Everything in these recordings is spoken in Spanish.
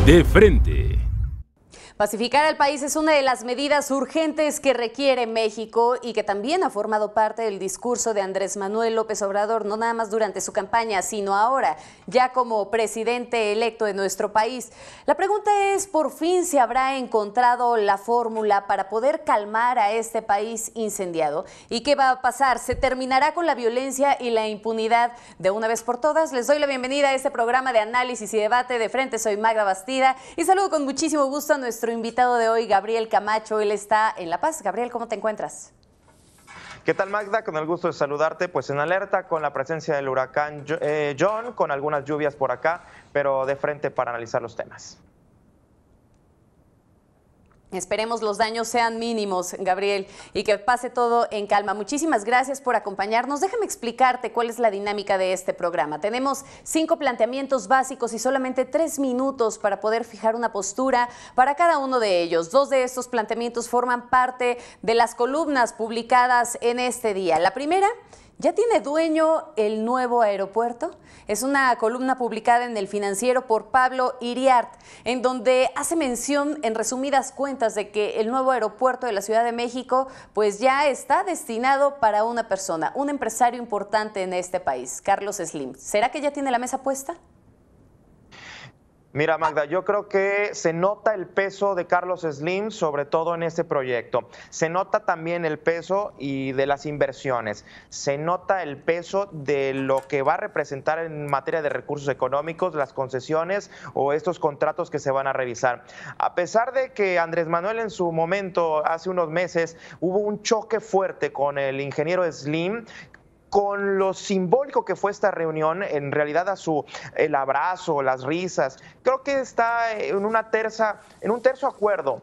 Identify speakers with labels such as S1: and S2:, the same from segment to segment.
S1: De frente.
S2: Pacificar al país es una de las medidas urgentes que requiere México y que también ha formado parte del discurso de Andrés Manuel López Obrador, no nada más durante su campaña, sino ahora, ya como presidente electo de nuestro país. La pregunta es, ¿por fin se habrá encontrado la fórmula para poder calmar a este país incendiado? ¿Y qué va a pasar? ¿Se terminará con la violencia y la impunidad de una vez por todas? Les doy la bienvenida a este programa de análisis y debate. De frente, soy Magda Bastida y saludo con muchísimo gusto a nuestro invitado de hoy, Gabriel Camacho. Él está en La Paz. Gabriel, ¿cómo te encuentras?
S3: ¿Qué tal, Magda? Con el gusto de saludarte, pues en alerta con la presencia del huracán John, con algunas lluvias por acá, pero de frente para analizar los temas.
S2: Esperemos los daños sean mínimos, Gabriel, y que pase todo en calma. Muchísimas gracias por acompañarnos. Déjame explicarte cuál es la dinámica de este programa. Tenemos 5 planteamientos básicos y solamente 3 minutos para poder fijar una postura para cada uno de ellos. 2 de estos planteamientos forman parte de las columnas publicadas en este día. La primera: ¿ya tiene dueño el nuevo aeropuerto? Es una columna publicada en El Financiero por Pablo Iriart, en donde hace mención, en resumidas cuentas, de que el nuevo aeropuerto de la Ciudad de México pues ya está destinado para una persona, un empresario importante en este país, Carlos Slim. ¿Será que ya tiene la mesa puesta?
S3: Mira, Magda, yo creo que se nota el peso de Carlos Slim, sobre todo en este proyecto. Se nota también el peso y de las inversiones. Se nota el peso de lo que va a representar en materia de recursos económicos, las concesiones o estos contratos que se van a revisar. A pesar de que Andrés Manuel en su momento, hace unos meses, hubo un choque fuerte con el ingeniero Slim, con lo simbólico que fue esta reunión, en realidad el abrazo, las risas, creo que está en un terzo acuerdo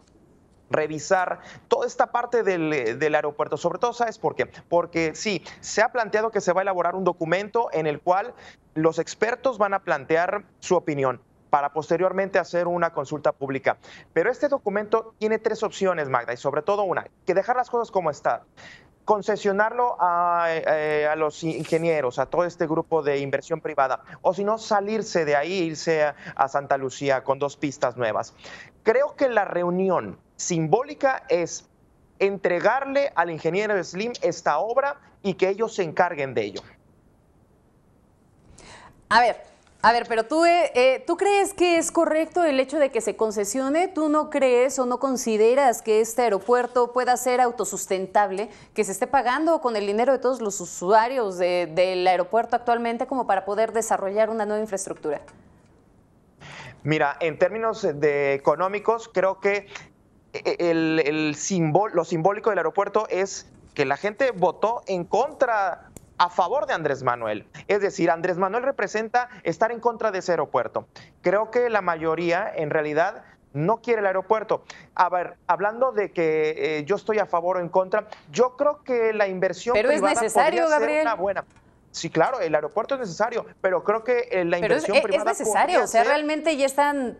S3: revisar toda esta parte del aeropuerto. Sobre todo, ¿sabes por qué? Porque sí, se ha planteado que se va a elaborar un documento en el cual los expertos van a plantear su opinión para posteriormente hacer una consulta pública. Pero este documento tiene 3 opciones, Magda, y sobre todo una, que dejar las cosas como están. Concesionarlo a los ingenieros, a todo este grupo de inversión privada, o si no, salirse de ahí, irse a Santa Lucía con 2 pistas nuevas. Creo que la reunión simbólica es entregarle al ingeniero Slim esta obra y que ellos se encarguen de ello.
S2: A ver, pero ¿tú crees que es correcto el hecho de que se concesione? ¿Tú no crees o no consideras que este aeropuerto pueda ser autosustentable, que se esté pagando con el dinero de todos los usuarios del aeropuerto actualmente como para poder desarrollar una nueva infraestructura?
S3: Mira, en términos económicos, creo que lo simbólico del aeropuerto es que la gente votó a favor de Andrés Manuel. Es decir, Andrés Manuel representa estar en contra de ese aeropuerto. Creo que la mayoría, en realidad, no quiere el aeropuerto. A ver, hablando de que yo estoy a favor o en contra, yo creo que la inversión privada
S2: ¿Pero es necesario,
S3: podría
S2: Gabriel?
S3: ser una buena. Sí, claro, el aeropuerto es necesario, pero creo que la inversión privada
S2: es necesario, o sea, realmente ya están...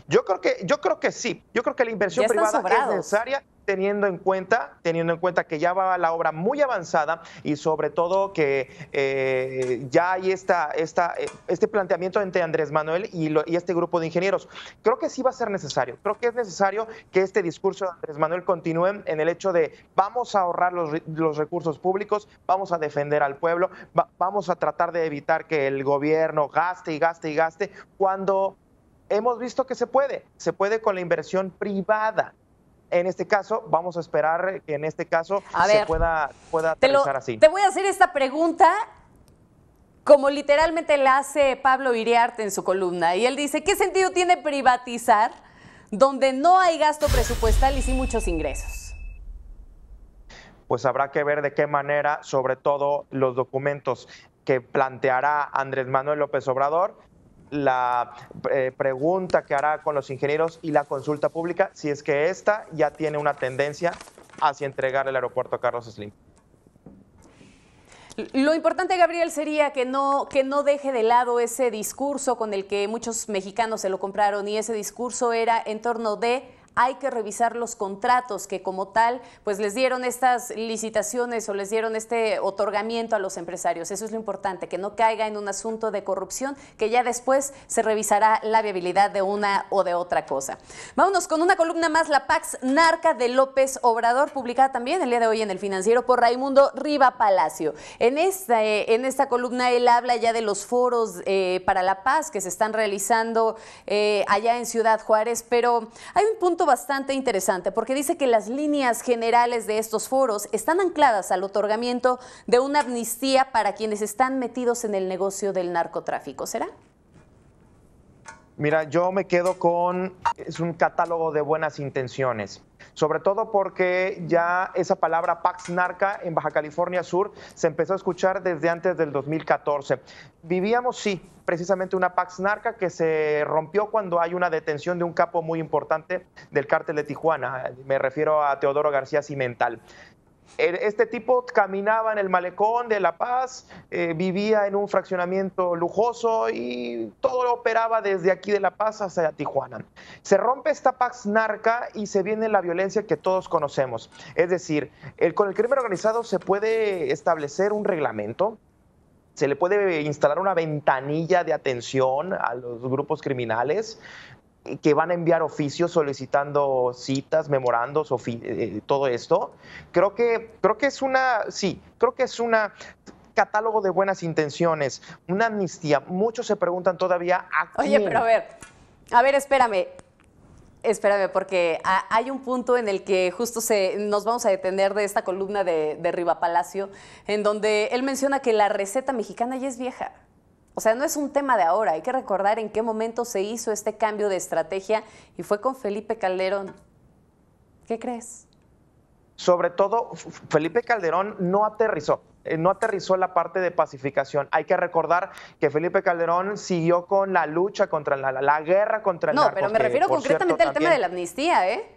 S3: Yo creo que sí. Yo creo que la inversión privada es necesaria, teniendo en cuenta que ya va la obra muy avanzada y sobre todo que ya hay este planteamiento entre Andrés Manuel y este grupo de ingenieros. Creo que sí va a ser necesario. Creo que es necesario que este discurso de Andrés Manuel continúe en el hecho de vamos a ahorrar los recursos públicos, vamos a defender al pueblo, vamos a tratar de evitar que el gobierno gaste y gaste y gaste cuando hemos visto que se puede con la inversión privada. En este caso, vamos a esperar que en este caso se pueda aterrizar así.
S2: Te voy a hacer esta pregunta como literalmente la hace Pablo Iriart en su columna. Y él dice, ¿qué sentido tiene privatizar donde no hay gasto presupuestal y sí muchos ingresos?
S3: Pues habrá que ver de qué manera, sobre todo los documentos que planteará Andrés Manuel López Obrador, la pregunta que hará con los ingenieros y la consulta pública, si es que esta ya tiene una tendencia hacia entregar el aeropuerto a Carlos Slim.
S2: Lo importante, Gabriel, sería que no deje de lado ese discurso con el que muchos mexicanos se lo compraron, y ese discurso era en torno de hay que revisar los contratos que como tal pues les dieron estas licitaciones o les dieron este otorgamiento a los empresarios. Eso es lo importante, que no caiga en un asunto de corrupción, que ya después se revisará la viabilidad de una o de otra cosa. Vámonos con una columna más, la Pax Narca de López Obrador, publicada también el día de hoy en El Financiero por Raimundo Riva Palacio. En esta columna él habla ya de los foros para la paz que se están realizando allá en Ciudad Juárez, pero hay un punto bastante interesante porque dice que las líneas generales de estos foros están ancladas al otorgamiento de una amnistía para quienes están metidos en el negocio del narcotráfico. ¿Será?
S3: Mira, yo me quedo con, es un catálogo de buenas intenciones, sobre todo porque ya esa palabra Pax Narca en Baja California Sur se empezó a escuchar desde antes del 2014. Vivíamos, sí, precisamente una Pax Narca que se rompió cuando hay una detención de un capo muy importante del cártel de Tijuana, me refiero a Teodoro García Cimental. Este tipo caminaba en el malecón de La Paz, vivía en un fraccionamiento lujoso y todo lo operaba desde aquí de La Paz hacia Tijuana. Se rompe esta Pax Narca y se viene la violencia que todos conocemos. Es decir, con el crimen organizado se puede establecer un reglamento, se le puede instalar una ventanilla de atención a los grupos criminales que van a enviar oficios solicitando citas, memorandos, todo esto. Creo que es una catálogo de buenas intenciones, una amnistía. Muchos se preguntan todavía a quién.
S2: Oye, pero a ver, espérame, porque hay un punto en el que justo nos vamos a detener de esta columna de Riva Palacio, en donde él menciona que la receta mexicana ya es vieja. O sea, no es un tema de ahora, hay que recordar en qué momento se hizo este cambio de estrategia y fue con Felipe Calderón. ¿Qué crees?
S3: Sobre todo, Felipe Calderón no aterrizó la parte de pacificación. Hay que recordar que Felipe Calderón siguió con la lucha contra la guerra contra el narco.
S2: No, pero me refiero concretamente al tema de la amnistía, ¿eh?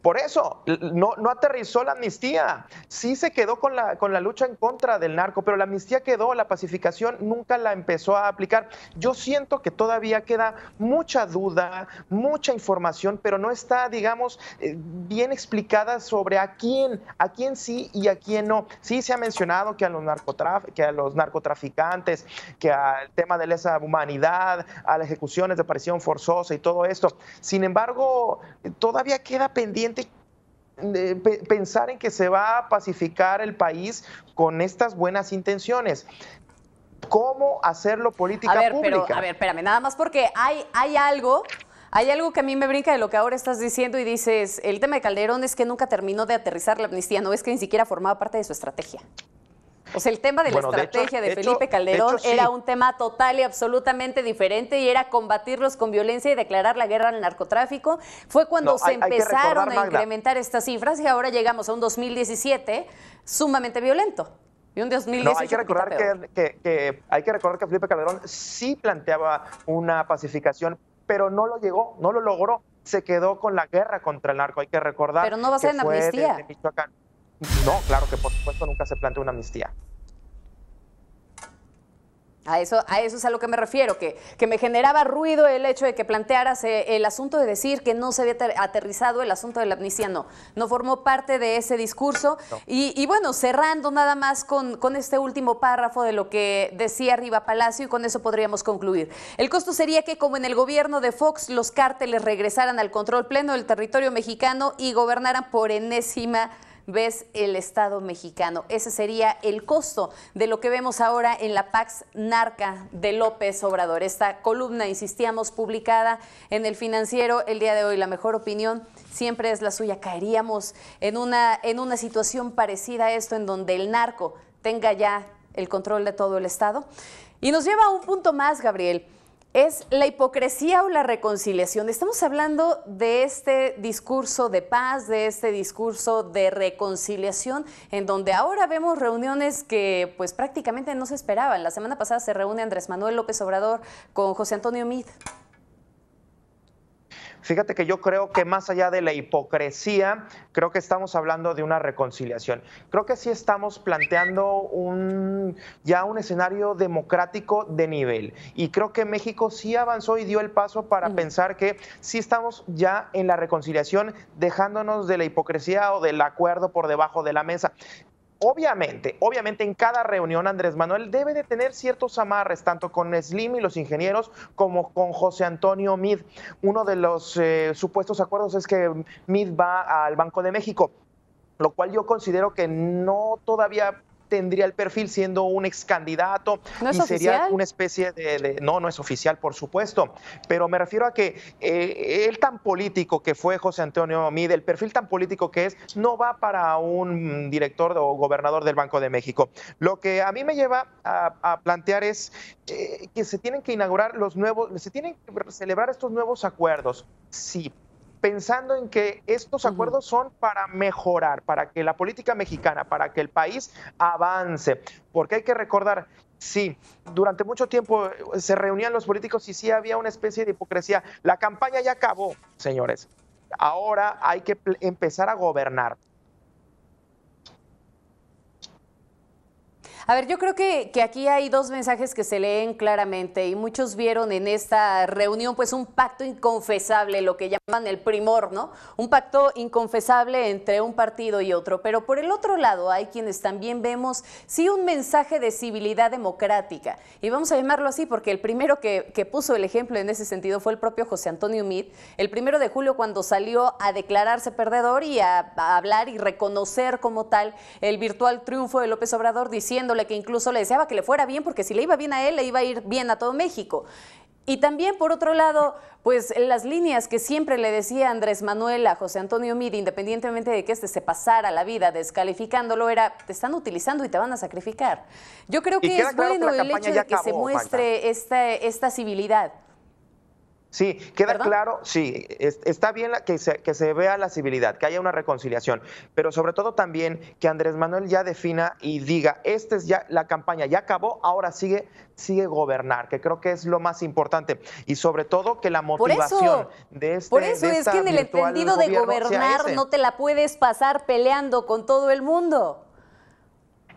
S3: Por eso, no aterrizó la amnistía. Sí se quedó con la lucha en contra del narco, pero la amnistía quedó, la pacificación nunca la empezó a aplicar. Yo siento que todavía queda mucha duda, mucha información, pero no está, digamos, bien explicada sobre a quién sí y a quién no. Sí se ha mencionado que a los narcotraficantes, que al tema de lesa humanidad, a las ejecuciones de desaparición forzosa y todo esto. Sin embargo, todavía queda pendiente pensar en que se va a pacificar el país con estas buenas intenciones. ¿Cómo hacerlo política pública?
S2: Pero, espérame, nada más porque hay algo que a mí me brinca de lo que ahora estás diciendo y dices, el tema de Calderón es que nunca terminó de aterrizar la amnistía, no es que ni siquiera formaba parte de su estrategia. O sea, el tema de la estrategia de Felipe Calderón
S3: sí.
S2: Era un tema total y absolutamente diferente y era combatirlos con violencia y declarar la guerra al narcotráfico. Fue cuando se empezaron a incrementar estas cifras y ahora llegamos a un 2017 sumamente violento. Y un 2018
S3: hay que recordar que Felipe Calderón sí planteaba una pacificación, pero no lo logró. Se quedó con la guerra contra el narco. Hay que recordar.
S2: Pero no va a ser en amnistía.
S3: De Michoacán. No, claro que por supuesto nunca se planteó una amnistía.
S2: A eso es a lo que me refiero, que me generaba ruido el hecho de que plantearas el asunto de decir que no se había aterrizado el asunto de la amnistía, no formó parte de ese discurso. No. Y bueno, cerrando nada más con este último párrafo de lo que decía Riva Palacio, y con eso podríamos concluir. El costo sería que, como en el gobierno de Fox, los cárteles regresaran al control pleno del territorio mexicano y gobernaran por enésima vez el Estado mexicano. Ese sería el costo de lo que vemos ahora en la Pax Narca de López Obrador. Esta columna, insistíamos, publicada en El Financiero el día de hoy. La mejor opinión siempre es la suya. Caeríamos en una situación parecida a esto, en donde el narco tenga ya el control de todo el Estado. Y nos lleva a un punto más, Gabriel. ¿Es la hipocresía o la reconciliación? Estamos hablando de este discurso de paz, de este discurso de reconciliación, en donde ahora vemos reuniones que pues prácticamente no se esperaban. La semana pasada se reúne Andrés Manuel López Obrador con José Antonio Meade.
S3: Fíjate que yo creo que más allá de la hipocresía, creo que estamos hablando de una reconciliación. Creo que sí estamos planteando ya un escenario democrático de nivel. Y creo que México sí avanzó y dio el paso para pensar que sí estamos ya en la reconciliación, dejándonos de la hipocresía o del acuerdo por debajo de la mesa. Obviamente, en cada reunión Andrés Manuel debe de tener ciertos amarres, tanto con Slim y los ingenieros como con José Antonio Meade. Uno de los supuestos acuerdos es que Meade va al Banco de México, lo cual yo considero que no todavía tendría el perfil siendo un ex candidato
S2: ¿No es
S3: y sería
S2: oficial?
S3: una especie no es oficial, por supuesto, pero me refiero a que él tan político que fue José Antonio Meade, el perfil tan político que es, no va para un director o gobernador del Banco de México. Lo que a mí me lleva a plantear es que se tienen que inaugurar se tienen que celebrar estos nuevos acuerdos, sí, pensando en que estos acuerdos son para mejorar, para que la política mexicana, para que el país avance, porque hay que recordar, sí, durante mucho tiempo se reunían los políticos y sí había una especie de hipocresía. La campaña ya acabó, señores. Ahora hay que empezar a gobernar.
S2: A ver, yo creo que aquí hay dos mensajes que se leen claramente y muchos vieron en esta reunión pues un pacto inconfesable, lo que llaman el primor, ¿no? Un pacto inconfesable entre un partido y otro. Pero por el otro lado hay quienes también vemos sí un mensaje de civilidad democrática. Y vamos a llamarlo así porque el primero que puso el ejemplo en ese sentido fue el propio José Antonio Meade, el 1 de julio cuando salió a declararse perdedor y a hablar y reconocer como tal el virtual triunfo de López Obrador, diciéndole que incluso le deseaba que le fuera bien, porque si le iba bien a él, le iba a ir bien a todo México. Y también, por otro lado, pues las líneas que siempre le decía Andrés Manuel a José Antonio Meade, independientemente de que se pasara la vida descalificándolo, era, te están utilizando y te van a sacrificar. Yo creo que es bueno el hecho de que se muestre esta civilidad.
S3: Sí, queda
S2: ¿Perdón?
S3: claro, sí, está bien que se vea la civilidad, que haya una reconciliación, pero sobre todo también que Andrés Manuel ya defina y diga, la campaña ya acabó, ahora sigue gobernar, que creo que es lo más importante, y sobre todo que la motivación
S2: por eso es que en el entendido de gobernar no te la puedes pasar peleando con todo el mundo.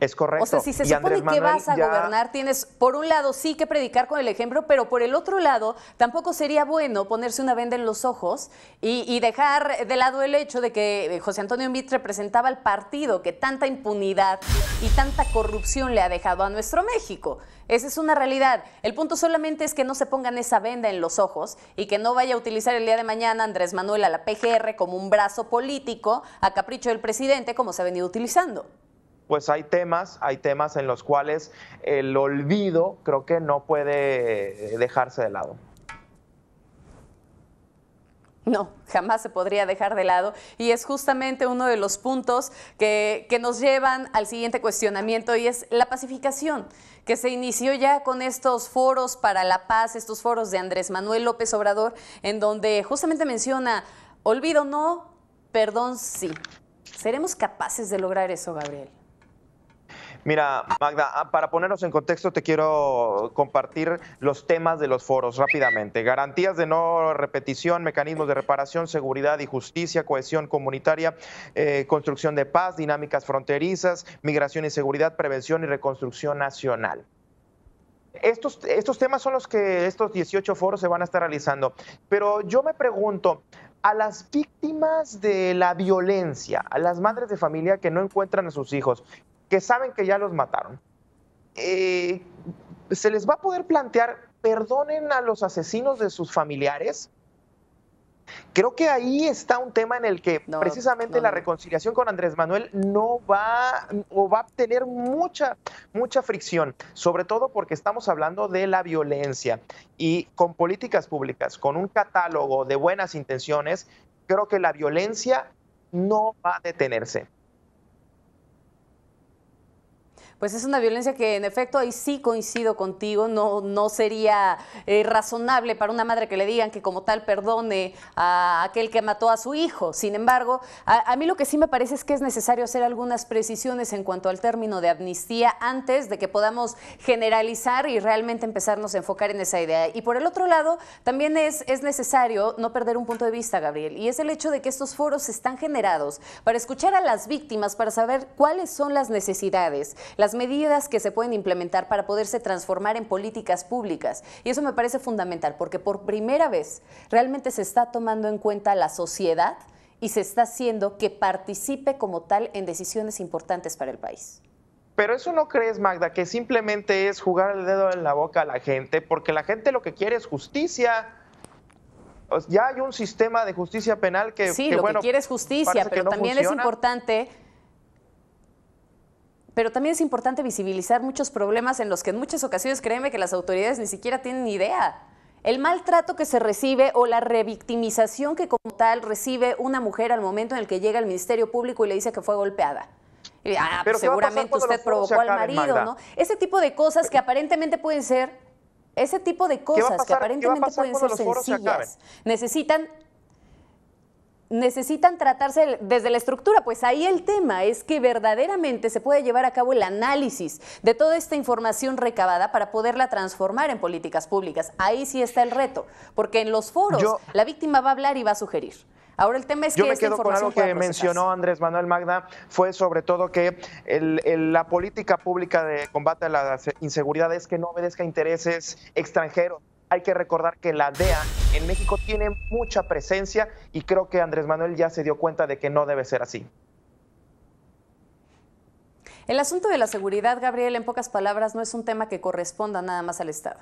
S3: Es correcto.
S2: O sea, si se supone que vas a gobernar, tienes, por un lado, sí que predicar con el ejemplo, pero por el otro lado, tampoco sería bueno ponerse una venda en los ojos y dejar de lado el hecho de que José Antonio Meade representaba al partido que tanta impunidad y tanta corrupción le ha dejado a nuestro México. Esa es una realidad. El punto solamente es que no se pongan esa venda en los ojos y que no vaya a utilizar el día de mañana Andrés Manuel a la PGR como un brazo político a capricho del presidente, como se ha venido utilizando.
S3: Pues hay temas en los cuales el olvido creo que no puede dejarse de lado.
S2: No, jamás se podría dejar de lado y es justamente uno de los puntos que nos llevan al siguiente cuestionamiento y es la pacificación, que se inició ya con estos foros para la paz, estos foros de Andrés Manuel López Obrador, en donde justamente menciona, olvido no, perdón sí. ¿Seremos capaces de lograr eso, Gabriel?
S3: Mira, Magda, para ponernos en contexto, te quiero compartir los temas de los foros rápidamente. Garantías de no repetición, mecanismos de reparación, seguridad y justicia, cohesión comunitaria, construcción de paz, dinámicas fronterizas, migración y seguridad, prevención y reconstrucción nacional. Estos temas son los que estos 18 foros se van a estar realizando. Pero yo me pregunto, a las víctimas de la violencia, a las madres de familia que no encuentran a sus hijos, que saben que ya los mataron, ¿se les va a poder plantear, perdonen a los asesinos de sus familiares? Creo que ahí está un tema en el que precisamente la reconciliación con Andrés Manuel no va o va a tener mucha fricción, sobre todo porque estamos hablando de la violencia y con políticas públicas, con un catálogo de buenas intenciones, creo que la violencia no va a detenerse.
S2: Pues es una violencia que en efecto ahí sí coincido contigo, no sería razonable para una madre que le digan que como tal perdone a aquel que mató a su hijo. Sin embargo, a mí lo que sí me parece es que es necesario hacer algunas precisiones en cuanto al término de amnistía antes de que podamos generalizar y realmente empezarnos a enfocar en esa idea. Y por el otro lado, también es necesario no perder un punto de vista, Gabriel, y es el hecho de que estos foros están generados para escuchar a las víctimas, para saber cuáles son las necesidades, las medidas que se pueden implementar para poderse transformar en políticas públicas. Y eso me parece fundamental, porque por primera vez realmente se está tomando en cuenta la sociedad y se está haciendo que participe como tal en decisiones importantes para el país.
S3: Pero eso no crees, Magda, que simplemente es jugar el dedo en la boca a la gente, porque la gente lo que quiere es justicia. Ya hay un sistema de justicia penal que,
S2: sí, lo
S3: bueno,
S2: que quiere es justicia, pero también es importante... Pero también es importante visibilizar muchos problemas en los que en muchas ocasiones, créeme que las autoridades ni siquiera tienen idea. El maltrato que se recibe o la revictimización que como tal recibe una mujer al momento en el que llega al Ministerio Público y le dice que fue golpeada. Y, pues seguramente usted provocó al marido, Magda, ¿no? Ese tipo de cosas que aparentemente pueden ser, sencillas, necesitan tratarse desde la estructura. Pues ahí el tema es que verdaderamente se puede llevar a cabo el análisis de toda esta información recabada para poderla transformar en políticas públicas. Ahí sí está el reto, porque en los foros la víctima va a hablar y va a sugerir. Ahora el tema es que
S3: yo me quedo con algo que mencionó Andrés Manuel, Magda, fue sobre todo que la política pública de combate a la inseguridad es que no obedezca a intereses extranjeros. Hay que recordar que la DEA en México tiene mucha presencia y creo que Andrés Manuel ya se dio cuenta de que no debe ser así.
S2: El asunto de la seguridad, Gabriel, en pocas palabras, no es un tema que corresponda nada más al Estado.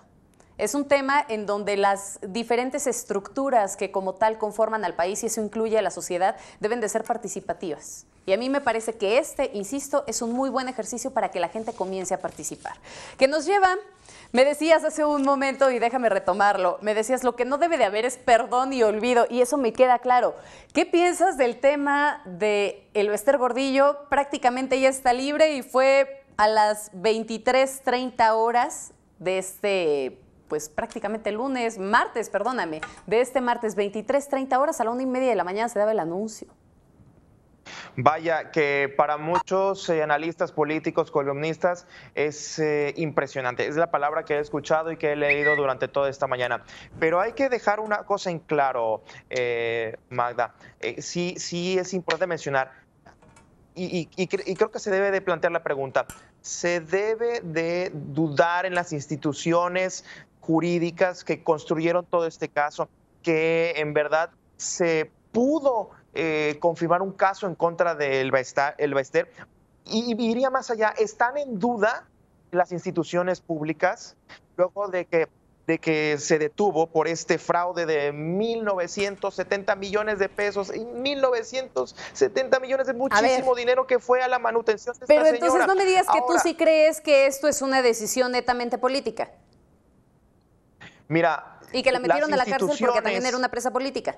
S2: Es un tema en donde las diferentes estructuras que como tal conforman al país, y eso incluye a la sociedad, deben de ser participativas. Y a mí me parece que insisto, es un muy buen ejercicio para que la gente comience a participar. Que nos lleva, me decías hace un momento, y déjame retomarlo, me decías, lo que no debe de haber es perdón y olvido, y eso me queda claro. ¿Qué piensas del tema de Elbester Gordillo? Prácticamente ya está libre y fue a las 23:30 horas de pues prácticamente de este martes, 23:30 horas, a la 1:30 de la mañana se daba el anuncio.
S3: Vaya, que para muchos analistas políticos, columnistas, es impresionante. Es la palabra que he escuchado y que he leído durante toda esta mañana. Pero hay que dejar una cosa en claro, Magda. Sí es importante mencionar, y creo que se debe de plantear la pregunta. ¿Se debe de dudar en las instituciones jurídicas que construyeron todo este caso, que en verdad se pudo confirmar un caso en contra de Elbester? Y iría más allá, ¿están en duda las instituciones públicas luego de que se detuvo por este fraude de 1.970 millones de pesos y 1.970 millones de muchísimo dinero que fue a la manutención de esta señora?
S2: Pero entonces no me digas que tú sí crees que esto es una decisión netamente política.
S3: Mira,
S2: y que la metieron a la cárcel porque también era una presa política.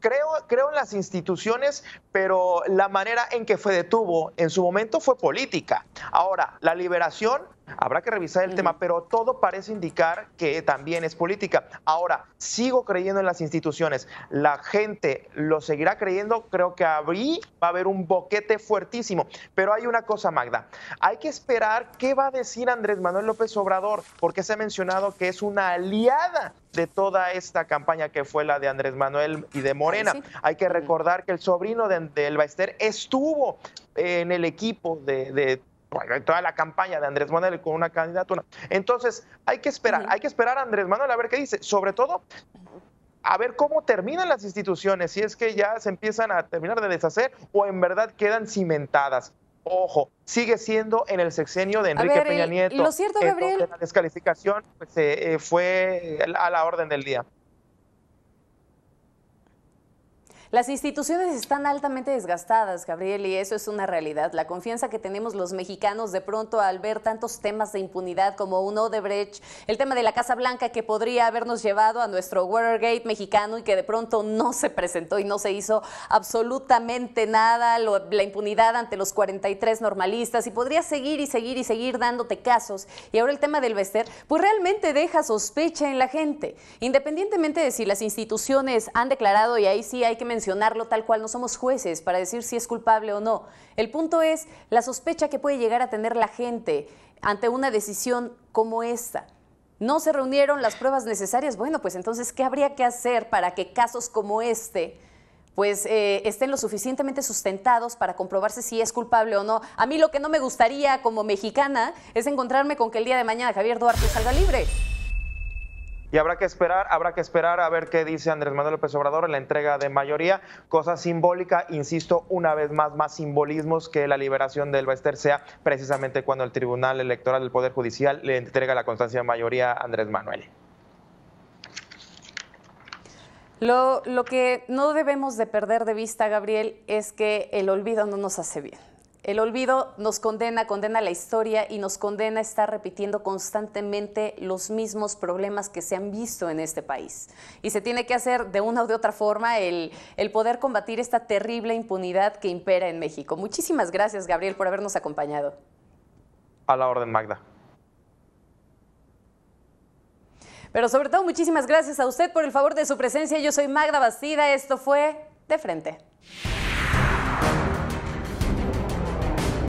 S3: Creo en las instituciones, pero la manera en que fue detuvo en su momento fue política. Ahora, la liberación, habrá que revisar el tema, pero todo parece indicar que también es política. Ahora, sigo creyendo en las instituciones. La gente lo seguirá creyendo. Creo que va a haber un boquete fuertísimo. Pero hay una cosa, Magda. Hay que esperar qué va a decir Andrés Manuel López Obrador, porque se ha mencionado que es una aliada de toda esta campaña que fue la de Andrés Manuel y de Morena. Sí. Hay que recordar que el sobrino de Elbester estuvo en el equipo de toda la campaña de Andrés Manuel con una candidatura. Entonces, hay que esperar a Andrés Manuel a ver qué dice. Sobre todo, a ver cómo terminan las instituciones, si es que ya se empiezan a terminar de deshacer o en verdad quedan cimentadas. Ojo, sigue siendo en el sexenio de Enrique Peña Nieto.
S2: Lo cierto, Gabriel,
S3: la descalificación pues, fue a la orden del día.
S2: Las instituciones están altamente desgastadas, Gabriel, y eso es una realidad. La confianza que tenemos los mexicanos de pronto al ver tantos temas de impunidad como un Odebrecht, el tema de la Casa Blanca que podría habernos llevado a nuestro Watergate mexicano y que de pronto no se presentó y no se hizo absolutamente nada, la impunidad ante los 43 normalistas, y podría seguir y seguir y seguir dándote casos. Y ahora el tema del Bester, pues realmente deja sospecha en la gente, independientemente de si las instituciones han declarado, y ahí sí hay que mencionarlo tal cual, no somos jueces para decir si es culpable o no. El punto es la sospecha que puede llegar a tener la gente ante una decisión como esta. ¿No se reunieron las pruebas necesarias? Bueno, pues entonces, ¿qué habría que hacer para que casos como este pues estén lo suficientemente sustentados para comprobarse si es culpable o no? A mí lo que no me gustaría como mexicana es encontrarme con que el día de mañana Javier Duarte salga libre.
S3: Y habrá que esperar a ver qué dice Andrés Manuel López Obrador en la entrega de mayoría. Cosa simbólica, insisto, una vez más simbolismos que la liberación del Bester sea precisamente cuando el Tribunal Electoral del Poder Judicial le entrega la constancia de mayoría a Andrés Manuel.
S2: Lo que no debemos de perder de vista, Gabriel, es que el olvido no nos hace bien. El olvido nos condena la historia y nos condena a estar repitiendo constantemente los mismos problemas que se han visto en este país. Y se tiene que hacer de una o de otra forma el poder combatir esta terrible impunidad que impera en México. Muchísimas gracias, Gabriel, por habernos acompañado.
S3: A la orden, Magda.
S2: Pero sobre todo, muchísimas gracias a usted por el favor de su presencia. Yo soy Magda Bastida. Esto fue De Frente.